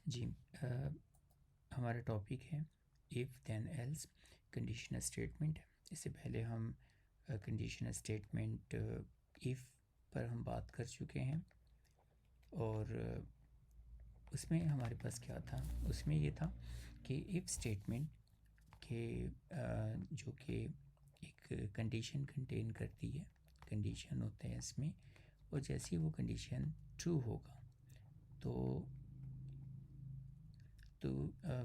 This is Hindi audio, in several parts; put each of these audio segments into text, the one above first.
जी, हमारा टॉपिक है if then else conditional statement. इससे पहले हम कंडीशनल स्टेटमेंट इफ़ पर हम बात कर चुके हैं और उसमें हमारे पास क्या था, उसमें ये था कि इफ़ स्टेटमेंट के जो कि एक कंडीशन कंटेन करती है, कंडीशन होते हैं इसमें, और जैसे ही वो कंडीशन ट्रू होगा तो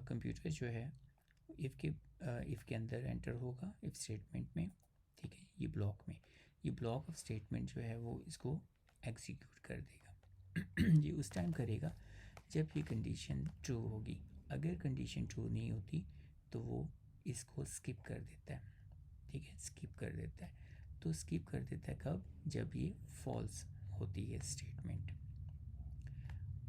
कंप्यूटर जो है इफ़ के अंदर एंटर होगा इफ़ स्टेटमेंट में। ठीक है, ये ब्लॉक ऑफ स्टेटमेंट जो है वो इसको एग्जीक्यूट कर देगा। ये उस टाइम करेगा जब ये कंडीशन ट्रू होगी। अगर कंडीशन ट्रू नहीं होती तो वो इसको स्किप कर देता है। ठीक है, स्किप कर देता है। तो स्किप कर देता है कब? जब ये फॉल्स होती है स्टेटमेंट।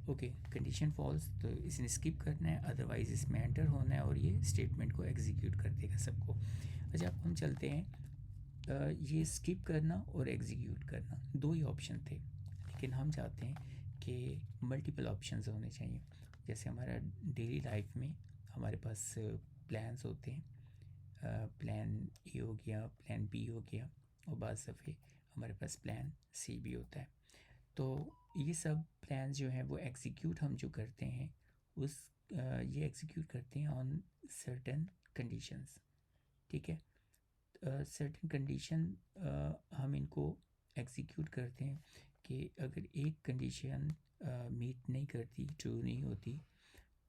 ओके, कंडीशन फॉल्स तो इसने स्किप करना है, अदरवाइज इसमें एंटर होना है और ये स्टेटमेंट को एग्जीक्यूट कर देगा सबको। अच्छा, अब हम चलते हैं, ये स्किप करना और एग्जीक्यूट करना दो ही ऑप्शन थे, लेकिन हम चाहते हैं कि मल्टीपल ऑप्शंस होने चाहिए। जैसे हमारा डेली लाइफ में हमारे पास प्लान्स होते हैं, प्लान ए हो गया, प्लान बी हो गया, और बाद दफ़े हमारे पास प्लान सी भी होता है। तो ये सब प्लान्स जो हैं वो एग्जीक्यूट हम जो करते हैं उस ये एग्जीक्यूट करते हैं ऑन सर्टेन कंडीशंस। ठीक है, सर्टेन कंडीशन हम इनको एग्जीक्यूट करते हैं कि अगर एक कंडीशन मीट नहीं करती, ट्रू नहीं होती,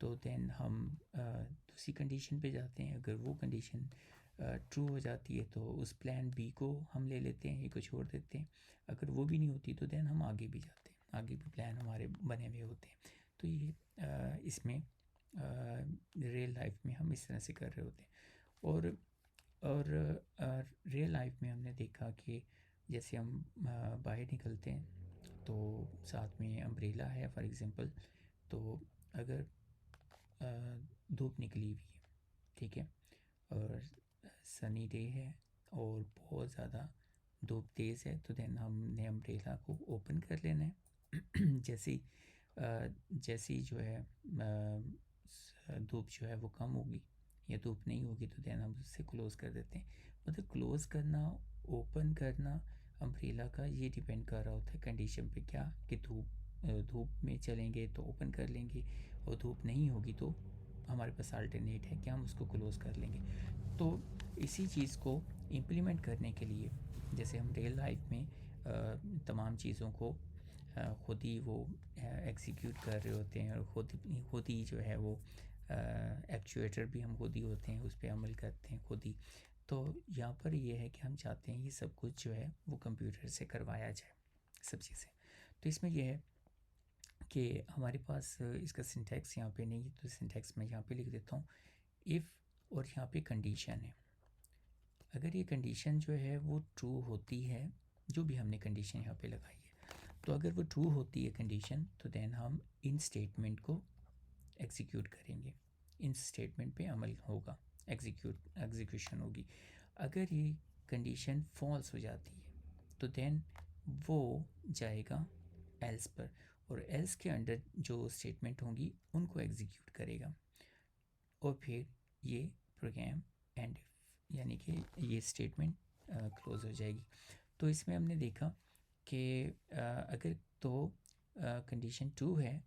तो देन हम दूसरी कंडीशन पे जाते हैं। अगर वो कंडीशन ट्रू हो जाती है तो उस प्लान बी को हम ले लेते हैं, ये को छोड़ देते हैं। अगर वो भी नहीं होती तो देन हम आगे भी जाते हैं, आगे भी प्लान हमारे बने हुए होते हैं। तो ये इसमें रियल लाइफ में हम इस तरह से कर रहे होते हैं। और रियल लाइफ में हमने देखा कि जैसे हम बाहर निकलते हैं तो साथ में अम्ब्रेला है फॉर एग्ज़ाम्पल। तो अगर धूप निकली हुई है, ठीक है, और सनी डे है और बहुत ज़्यादा धूप तेज़ है, तो देन हमने अम्ब्रेला को ओपन कर लेना है। जैसी जो है धूप जो है वो कम होगी या धूप नहीं होगी तो देन हम उससे क्लोज़ कर देते हैं। मतलब क्लोज़ करना, ओपन करना अम्ब्रेला का, ये डिपेंड कर रहा होता है कंडीशन पे, क्या कि धूप में चलेंगे तो ओपन कर लेंगे, और धूप नहीं होगी तो हमारे पास अल्टरनेट है कि हम उसको क्लोज़ कर लेंगे। तो इसी चीज़ को इम्प्लीमेंट करने के लिए, जैसे हम रियल लाइफ में तमाम चीज़ों को खुद ही वो एग्जीक्यूट कर रहे होते हैं, और खुद ही जो है वो एक्चुएटर भी हम खुद ही होते हैं, उस पर अमल करते हैं खुद ही। तो यहाँ पर ये है कि हम चाहते हैं ये सब कुछ जो है वो कंप्यूटर से करवाया जाए, सब चीज़ें। तो इसमें यह है कि हमारे पास इसका सिंटैक्स यहाँ पे नहीं है, तो सिंटैक्स मैं यहाँ पे लिख देता हूँ इफ़, और यहाँ पे कंडीशन है। अगर ये कंडीशन जो है वो ट्रू होती है, जो भी हमने कंडीशन यहाँ पे लगाई है, तो अगर वो ट्रू होती है कंडीशन, तो देन हम इन स्टेटमेंट को एग्जीक्यूट करेंगे, इन स्टेटमेंट पे अमल होगा, एग्जीक्यूशन होगी। अगर ये कंडीशन फॉल्स हो जाती है तो देन वो जाएगा एल्स पर, और एल्स के अंडर जो स्टेटमेंट होंगी उनको एग्जीक्यूट करेगा, और फिर ये प्रोग्राम एंड, यानी कि ये स्टेटमेंट क्लोज हो जाएगी। तो इसमें हमने देखा कि अगर तो कंडीशन ट्रू है,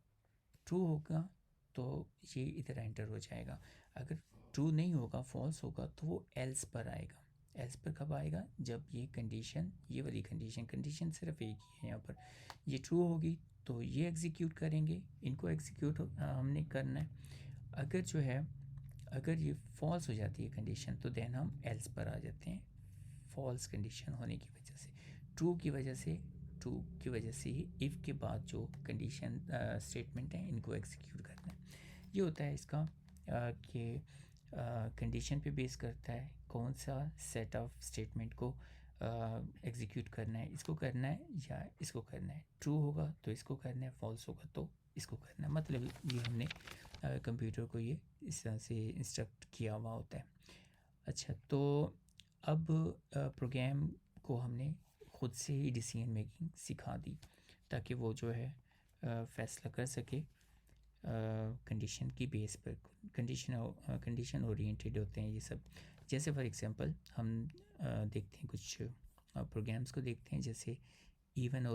ट्रू होगा तो ये इधर एंटर हो जाएगा। अगर ट्रू नहीं होगा, फॉल्स होगा, तो वो एल्स पर आएगा। एल्स पर कब आएगा? जब ये कंडीशन, ये वाली कंडीशन सिर्फ एक ही है यहाँ पर, ये ट्रू होगी तो ये एग्जीक्यूट करेंगे, इनको एग्जीक्यूट हमने करना है। अगर जो है, अगर ये फॉल्स हो जाती है कंडीशन, तो देन हम एल्स पर आ जाते हैं, फॉल्स कंडीशन होने की वजह से। ट्रू की वजह से ही इफ़ के बाद जो कंडीशन स्टेटमेंट है इनको एग्जीक्यूट करना है। ये होता है इसका कि कंडीशन पे बेस करता है कौन सा सेट ऑफ स्टेटमेंट को एग्जीक्यूट करना है, इसको करना है या इसको करना है। ट्रू होगा तो इसको करना है, फॉल्स होगा तो इसको करना है। मतलब ये हमने कंप्यूटर को ये इस तरह से इंस्ट्रक्ट किया हुआ होता है। अच्छा, तो अब प्रोग्राम को हमने खुद से ही डिसीजन मेकिंग सिखा दी, ताकि वो जो है फ़ैसला कर सके कंडीशन की बेस पर कंडीशन ओरिएंटेड होते हैं ये सब। जैसे फॉर एग्जांपल हम देखते हैं कुछ प्रोग्राम्स को देखते हैं, जैसे इवन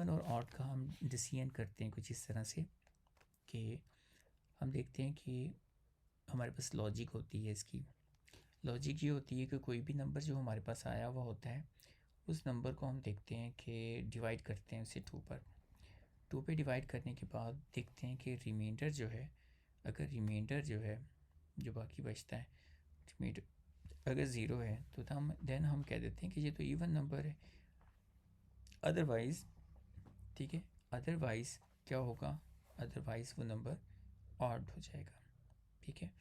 और ऑड का हम डिसीजन करते हैं कुछ इस तरह से कि हम देखते हैं कि हमारे पास लॉजिक होती है। इसकी लॉजिक ये होती है कि कोई भी नंबर जो हमारे पास आया हुआ होता है, उस नंबर को हम देखते हैं कि डिवाइड करते हैं उसे 2 पे डिवाइड करने के बाद देखते हैं कि रिमाइंडर जो है, अगर रिमाइंडर जो है जो बाकी बचता है, रिमाइंडर अगर 0 है तो हम कह देते हैं कि ये तो इवन नंबर है। अदरवाइज़ ठीक है, अदरवाइज़ क्या होगा, अदरवाइज़ वो नंबर ऑड हो जाएगा। ठीक है,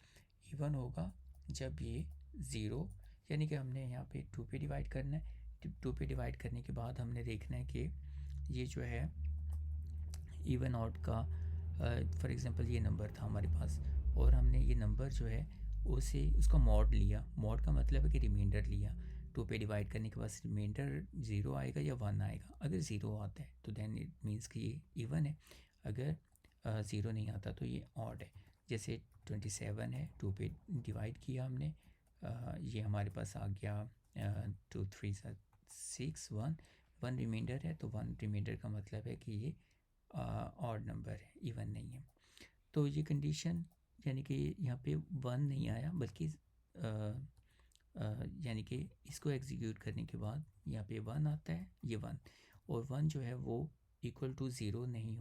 इवन होगा जब ये 0, यानी कि हमने यहाँ पे 2 पे डिवाइड करना है। 2 पे डिवाइड करने के बाद हमने देखना है कि ये जो है इवन ऑड का फॉर एग्जांपल ये नंबर था हमारे पास, और हमने ये नंबर जो है उसका मॉड लिया। मॉड का मतलब है कि रिमाइंडर लिया। 2 पे डिवाइड करने के बाद रिमाइंडर 0 आएगा या 1 आएगा। अगर 0 आता है तो देन इट मीन्स कि ये इवन है, अगर 0 नहीं आता तो ये ऑड है। जैसे 27 है, 2 पे डिवाइड किया हमने, ये हमारे पास आ गया 2 3 6 1 रिमाइंडर है, तो 1 रिमाइंडर का मतलब है कि ये ऑड नंबर है, इवन नहीं है। तो ये कंडीशन यानी कि यहाँ पे 1 नहीं आया, बल्कि यानी कि इसको एग्जीक्यूट करने के बाद यहाँ पे 1 आता है, ये 1, और 1 जो है वो इक्वल टू 0 नहीं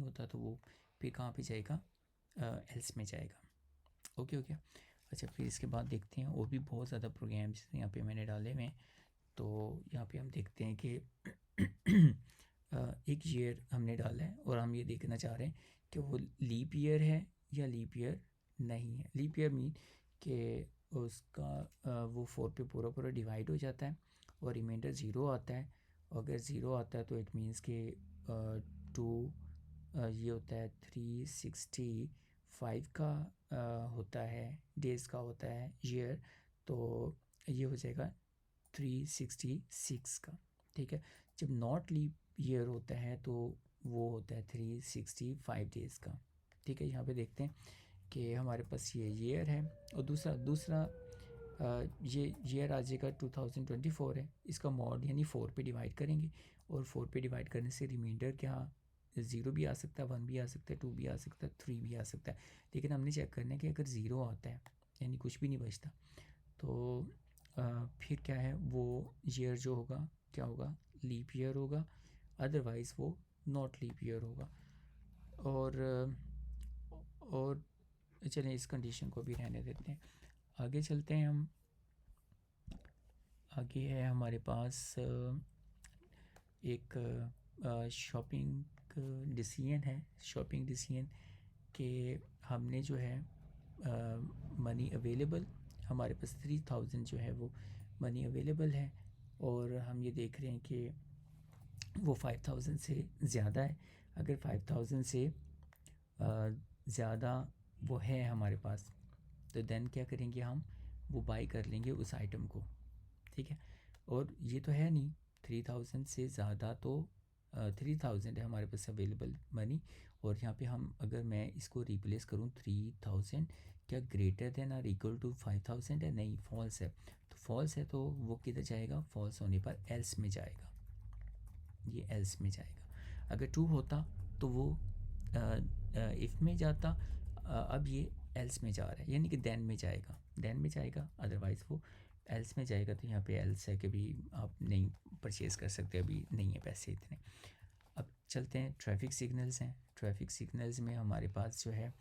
होता तो वो फिर कहाँ पे जाएगा, एल्स में जाएगा। ओके हो गया। अच्छा, फिर इसके बाद देखते हैं और भी बहुत ज़्यादा प्रोग्राम्स यहाँ पे मैंने डाले हुए हैं। तो यहाँ पे हम देखते हैं कि एक ईयर हमने डाला है और हम ये देखना चाह रहे हैं कि वो लीप ईयर है या लीप ईयर नहीं है। लीप ईयर मीन कि उसका वो 4 पे पूरा डिवाइड हो जाता है और रिमाइंडर 0 आता है। अगर 0 आता है तो इट मीन्स कि 2 ये होता है 365 का होता है, डेज़ का होता है ईयर, तो ये हो जाएगा 366 का। ठीक है, जब नॉट लीप ईयर होता है तो वो होता है 365 डेज़ का। ठीक है, यहाँ पे देखते हैं कि हमारे पास ये ईयर है और दूसरा ये ईयर आ जाएगा 2024 है। इसका मॉड यानी 4 पे डिवाइड करेंगे और 4 पे डिवाइड करने से रिमाइंडर क्या 0 भी आ सकता है, 1 भी आ सकता है, 2 भी आ सकता है, 3 भी आ सकता है। लेकिन हमने चेक करना है कि अगर 0 आता है यानी कुछ भी नहीं बचता तो फिर क्या है, वो ईयर जो होगा क्या होगा, लीप ईयर होगा, अदरवाइज़ वो नॉट लीप ईयर होगा। और चलें इस कंडीशन को भी रहने देते हैं, आगे चलते हैं हम। आगे है हमारे पास एक शॉपिंग डिसीजन है। शॉपिंग डिसीजन के हमने जो है मनी अवेलेबल, हमारे पास 3000 जो है वो मनी अवेलेबल है और हम ये देख रहे हैं कि वो 5000 से ज़्यादा है। अगर 5000 से ज़्यादा वो है हमारे पास तो देन क्या करेंगे, हम वो बाई कर लेंगे उस आइटम को। ठीक है, और ये तो है नहीं 3000 से ज़्यादा, तो 3000 है हमारे पास अवेलेबल मनी, और यहाँ पे हम अगर मैं इसको रिप्लेस करूँ 3000 क्या ग्रेटर देन और इक्वल टू 5000 है, नहीं फॉल्स है। तो फॉल्स है तो वो किधर जाएगा, फॉल्स होने पर एल्स में जाएगा, ये एल्स में जाएगा। अगर ट्रू होता तो वो इफ़ में जाता, अब ये एल्स में जा रहा है यानी कि देन में जाएगा, अदरवाइज़ वो एल्स में जाएगा। तो यहाँ पे एल्स है कि भी आप नहीं परचेज़ कर सकते, अभी नहीं है पैसे इतने। अब चलते हैं, ट्रैफिक सिग्नल्स हैं। ट्रैफिक सिग्नल्स में हमारे पास जो है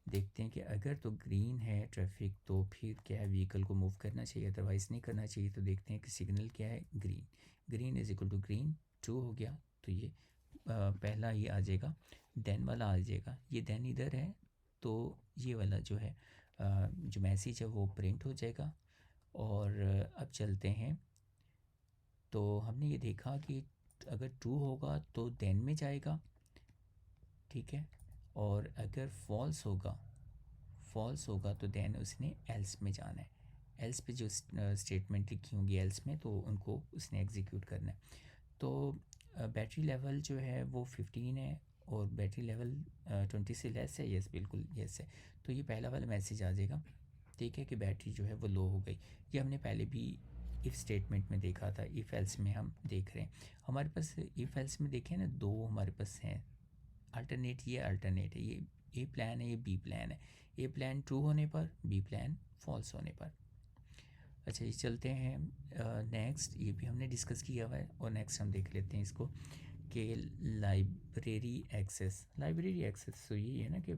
देखते हैं कि अगर तो ग्रीन है ट्रैफिक तो फिर क्या है, व्हीकल को मूव करना चाहिए, अदरवाइज़ नहीं करना चाहिए। तो देखते हैं कि सिग्नल क्या है, green is equal to green, true हो गया तो ये पहला ये आ जाएगा, देन वाला आ जाएगा। ये देन इधर है तो ये वाला जो है जो मैसेज है वो प्रिंट हो जाएगा। और अब चलते हैं, तो हमने ये देखा कि अगर ट्रू होगा तो देन में जाएगा, ठीक है, और अगर फॉल्स होगा तो देन उसने एल्स में जाना है। एल्स पे जो स्टेटमेंट लिखी होंगी एल्स में, तो उनको उसने एग्जीक्यूट करना है। तो बैटरी लेवल जो है वो 15 है और बैटरी लेवल 20 से लेस है, यस बिल्कुल यस है। तो ये पहला वाला मैसेज आ जाएगा, ठीक है, कि बैटरी जो है वो लो हो गई। ये हमने पहले भी इफ़ स्टेटमेंट में देखा था, इफ़ एल्स में हम देख रहे हैं। हमारे पास इफ़ एल्स में देखें ना, दो हमारे पास हैं अल्टरनेट, ये अल्टरनेट है, ये ए प्लान है, ये बी प्लान है। ए प्लान ट्रू होने पर, बी प्लान फॉल्स होने पर। अच्छा, ये चलते हैं नेक्स्ट, ये भी हमने डिस्कस किया हुआ है, और नेक्स्ट हम देख लेते हैं इसको कि लाइब्रेरी एक्सेस। लाइब्रेरी एक्सेस तो ये है ना कि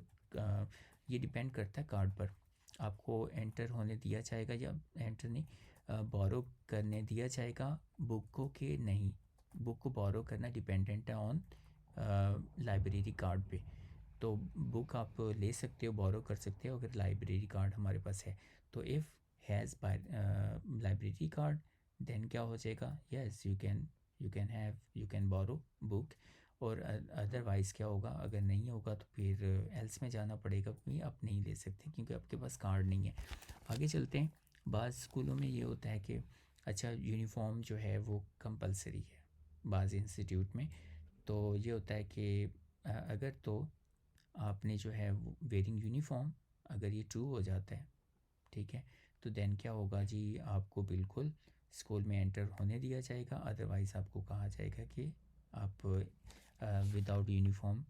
ये डिपेंड करता है कार्ड पर, आपको एंटर होने दिया जाएगा या एंटर नहीं, बोरो करने दिया जाएगा बुक को कि नहीं। बुक को बोरो करना डिपेंडेंट है ऑन लाइब्रेरी कार्ड पे। तो बुक आप ले सकते हो, बोरो कर सकते हो अगर लाइब्रेरी कार्ड हमारे पास है। तो if has library card, then क्या हो जाएगा, yes you can borrow book. और अदरवाइज़ क्या होगा, अगर नहीं होगा तो फिर एल्स में जाना पड़ेगा, भी आप नहीं ले सकते क्योंकि आपके पास कार्ड नहीं है। आगे चलते हैं। बाज़ स्कूलों में ये होता है कि अच्छा यूनिफॉर्म जो है वो कंपलसरी है बाज़ इंस्टीट्यूट में। तो ये होता है कि अगर तो आपने जो है वेयरिंग यूनिफॉर्म, अगर ये ट्रू हो जाता है, ठीक है, तो देन क्या होगा जी, आपको बिल्कुल स्कूल में एंटर होने दिया जाएगा। अदरवाइज़ आपको कहा जाएगा कि आप विदाउट यूनिफॉर्म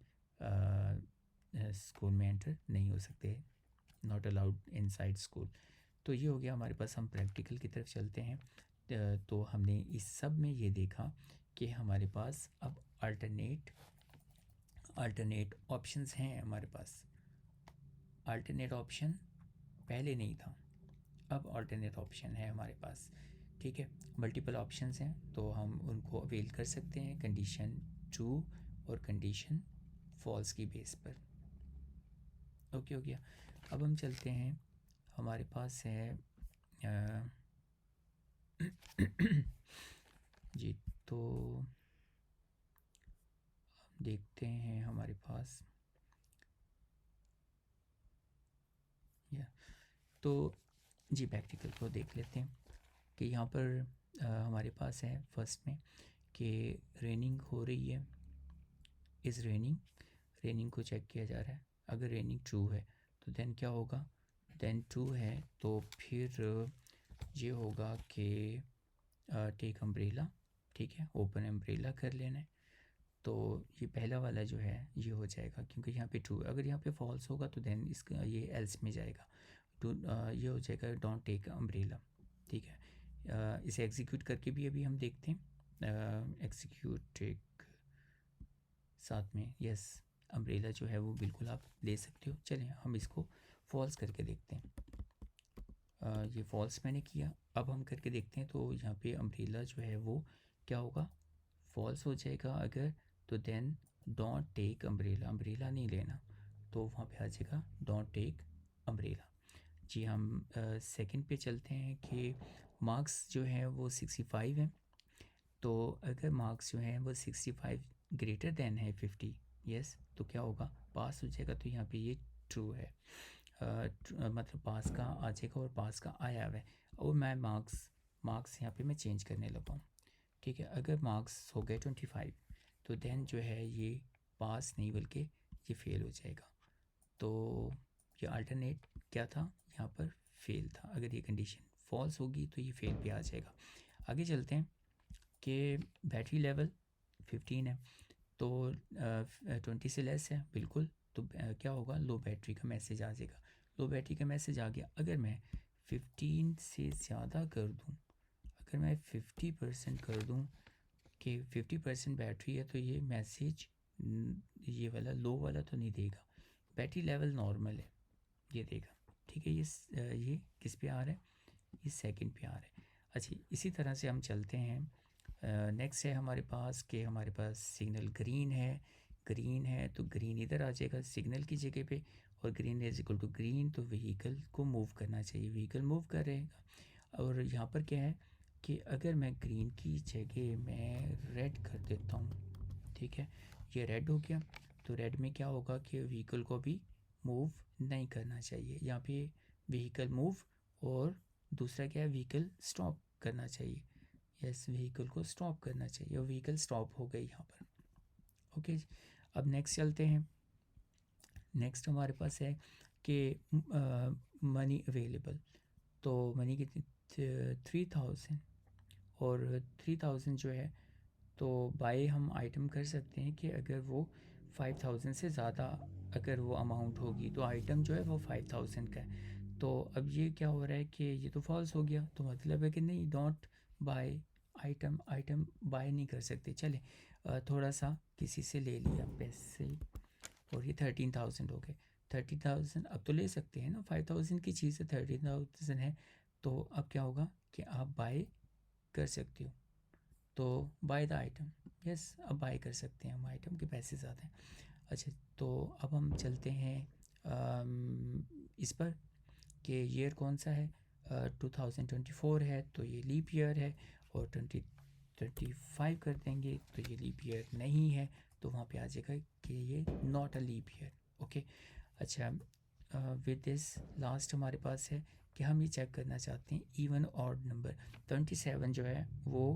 स्कूल में एंटर नहीं हो सकते, नॉट अलाउड इनसाइड स्कूल। तो ये हो गया हमारे पास। हम प्रैक्टिकल की तरफ चलते हैं। तो हमने इस सब में ये देखा कि हमारे पास अब अल्टरनेट ऑप्शंस हैं हमारे पास। अल्टरनेट ऑप्शन पहले नहीं था, अब अल्टरनेट ऑप्शन है हमारे पास, ठीक है। मल्टीपल ऑप्शंस हैं तो हम उनको अवेल कर सकते हैं कंडीशन ट्रू और कंडीशन फॉल्स की बेस पर। ओके हो गया। अब हम चलते हैं, हमारे पास है जी, तो देखते हैं हमारे पास या तो जी प्रैक्टिकल को देख लेते हैं कि यहाँ पर हमारे पास है फर्स्ट में कि रेनिंग हो रही है, इज़ रेनिंग। रेनिंग को चेक किया जा रहा है। अगर रेनिंग ट्रू है तो देन क्या होगा, देन ट्रू है तो फिर ये होगा कि टेक अम्ब्रेला, ठीक है, ओपन अम्ब्रेला कर लेना है। तो ये पहला वाला जो है ये हो जाएगा क्योंकि यहाँ पे ट्रू। अगर यहाँ पे फॉल्स होगा तो देन इसका ये एल्स में जाएगा। तो ये हो जाएगा डोंट टेक अम्ब्रेला, ठीक है। इसे एग्जीक्यूट करके भी अभी हम देखते हैं। एग्जीक्यूट एक साथ में, यस अम्ब्रेला जो है वो बिल्कुल आप ले सकते हो। चलें हम इसको फॉल्स करके देखते हैं। ये फॉल्स मैंने किया, अब हम करके देखते हैं। तो यहाँ पे अम्ब्रेला जो है वो क्या होगा, फॉल्स हो जाएगा अगर। तो then don't take umbrella, umbrella नहीं लेना, तो वहाँ पे आ जाएगा डोंट टेक अम्ब्रेला। जी हम सेकंड पे चलते हैं कि मार्क्स जो है वो 65 हैं। तो अगर मार्क्स जो हैं वो 65 ग्रेटर देन है 50, यस, तो क्या होगा, पास हो जाएगा। तो यहाँ पे ये ट्रू है, मतलब पास का आ जाएगा और पास का आया हुआ है। और मैं मार्क्स यहाँ पे मैं चेंज करने लगा हूँ, ठीक है। अगर मार्क्स हो गए 25 तो देन जो है ये पास नहीं बल्कि ये फेल हो जाएगा। तो ये अल्टरनेट क्या था, यहाँ पर फेल था। अगर ये कंडीशन फॉल्स होगी तो ये फेल पे आ जाएगा। आगे चलते हैं कि बैटरी लेवल 15 है, तो 20 से लेस है बिल्कुल। तो क्या होगा, लो बैटरी का मैसेज आ जाएगा। लो बैटरी का मैसेज आ गया। अगर मैं 15 से ज़्यादा कर दूं, अगर मैं 50% कर दूं कि 50% बैटरी है, तो ये मैसेज ये वाला लो वाला तो नहीं देगा, बैटरी लेवल नॉर्मल है ये देगा, ठीक है। ये किस पे आ रहा है, ये सेकंड पे आ रहा है। अच्छा, इसी तरह से हम चलते हैं। नेक्स्ट है हमारे पास कि हमारे पास सिग्नल ग्रीन है तो ग्रीन इधर आ जाएगा सिग्नल की जगह पे, और green is equal to green, तो व्हीकल को मूव करना चाहिए, व्हीकल मूव करेगा। और यहाँ पर क्या है कि अगर मैं ग्रीन की जगह मैं रेड कर देता हूँ, ठीक है, ये रेड हो गया। तो रेड में क्या होगा कि व्हीकल को भी मूव नहीं करना चाहिए, यहाँ पे व्हीकल मूव, और दूसरा क्या है, व्हीकल स्टॉप करना चाहिए। यस, व्हीकल को स्टॉप करना चाहिए और व्हीकल स्टॉप हो गई यहाँ पर। ओके जी। अब नेक्स्ट चलते हैं। नेक्स्ट हमारे पास है कि मनी अवेलेबल, तो मनी कितनी 3000, और 3000 जो है तो बाय हम आइटम कर सकते हैं कि अगर वो 5000 से ज़्यादा अगर वो अमाउंट होगी तो आइटम जो है वो 5000 का है। तो अब ये क्या हो रहा है कि ये तो फॉल्स हो गया, तो मतलब है कि नहीं, don't by item, item by नहीं कर सकते। चले थोड़ा सा किसी से ले लिया पैसे और ये 13000 हो गए। 13000 अब तो ले सकते हैं ना, 5000 की चीज़ है, 13000 है, तो अब क्या होगा कि आप बाय कर सकते हो, तो बाय द आइटम। यस, अब बाय कर सकते हैं हम, आइटम के पैसे ज़्यादा हैं। अच्छा, तो अब हम चलते हैं इस पर कि ईयर कौन सा है, 2024 है तो ये लीप ईयर है, और 2025 कर देंगे तो ये लीप ईयर नहीं है, तो वहाँ पे आ जाएगा कि ये not a leap year. Okay, अच्छा, विद दिस लास्ट हमारे पास है कि हम ये चेक करना चाहते हैं इवन ऑड नंबर। 27 जो है वो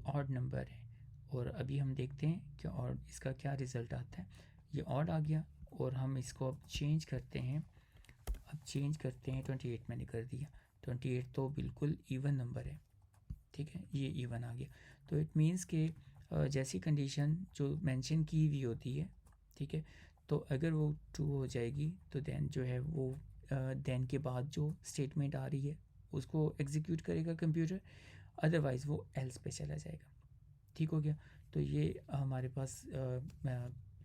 ऑड नंबर है, और अभी हम देखते हैं कि ऑड इसका क्या रिज़ल्ट आता है। ये ऑड आ गया, और हम इसको अब चेंज करते हैं। अब चेंज करते हैं, 28 मैंने कर दिया, 28 तो बिल्कुल इवन नंबर है, ठीक है, ये इवन आ गया। तो इट मीन्स कि जैसी कंडीशन जो मेंशन की हुई होती है, ठीक है, तो अगर वो ट्रू हो जाएगी तो देन जो है वो देन के बाद जो स्टेटमेंट आ रही है उसको एग्जीक्यूट करेगा कंप्यूटर, अदरवाइज़ वो एल्स पे चला जाएगा। ठीक हो गया। तो ये हमारे पास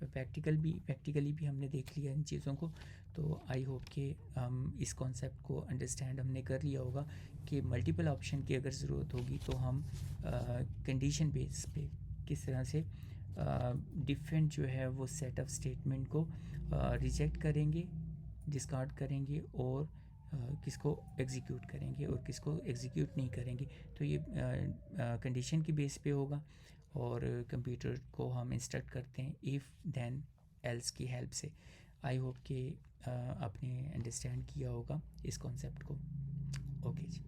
प्रैक्टिकली भी हमने देख लिया इन चीज़ों को। तो आई होप कि हम इस कॉन्सेप्ट को अंडरस्टैंड हमने कर लिया होगा कि मल्टीपल ऑप्शन की अगर ज़रूरत होगी तो हम कंडीशन बेस पे किस तरह से डिफरेंट जो है वो सेट ऑफ स्टेटमेंट को रिजेक्ट करेंगे, डिस्कार्ड करेंगे, और किसको एग्जीक्यूट करेंगे और किसको एग्जीक्यूट नहीं करेंगे। तो ये कंडीशन की बेस पे होगा, और कंप्यूटर को हम इंस्ट्रक्ट करते हैं इफ़ देन एल्स की हेल्प से। आई होप कि आपने अंडरस्टैंड किया होगा इस कॉन्सेप्ट को। ओके जी।